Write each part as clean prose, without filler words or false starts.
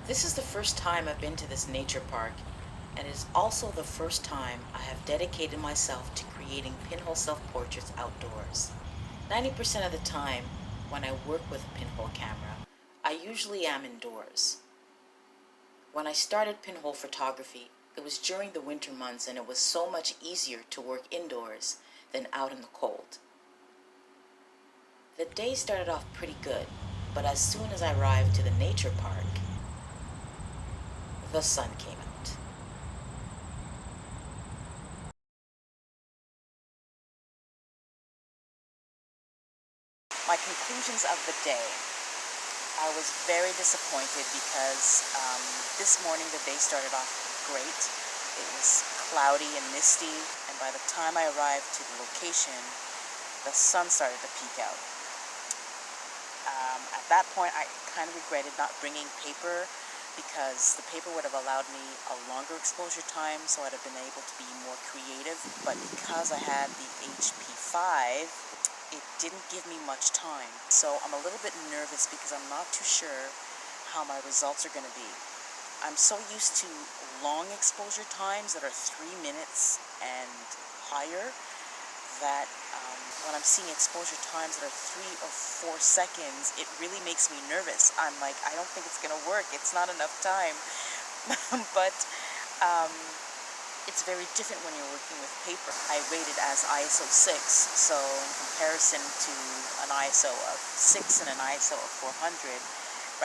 This is the first time I've been to this nature park, and it is also the first time I have dedicated myself to creating pinhole self-portraits outdoors. 90% of the time, when I work with a pinhole camera, I usually am indoors. When I started pinhole photography, it was during the winter months, and it was so much easier to work indoors than out in the cold. The day started off pretty good, but as soon as I arrived to the nature park, the sun came out. My conclusions of the day. I was very disappointed because this morning the day started off great. It was cloudy and misty, and by the time I arrived to the location, the sun started to peek out. At that point, I kind of regretted not bringing paper because the paper would have allowed me a longer exposure time, so I'd have been able to be more creative. But because I had the HP5, it didn't give me much time. So I'm a little bit nervous because I'm not too sure how my results are going to be. I'm so used to long exposure times that are 3 minutes and higher that when I'm seeing exposure times that are 3 or 4 seconds, it really makes me nervous. I'm like, I don't think it's going to work. It's not enough time. But it's very different when you're working with paper. I rated as ISO 6, so in comparison to an ISO of 6 and an ISO of 400,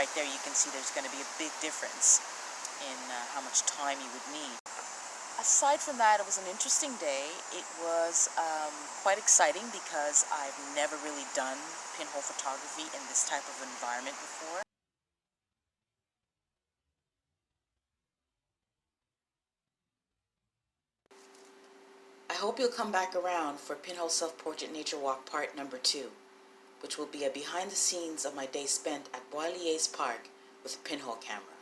right there you can see there's going to be a big difference in how much time you would need. Aside from that, it was an interesting day. It was quite exciting because I've never really done pinhole photography in this type of environment before. I hope you'll come back around for Pinhole Self-Portrait Nature Walk Part Number 2, which will be a behind the scenes of my day spent at Bois Liesse Park with a pinhole camera.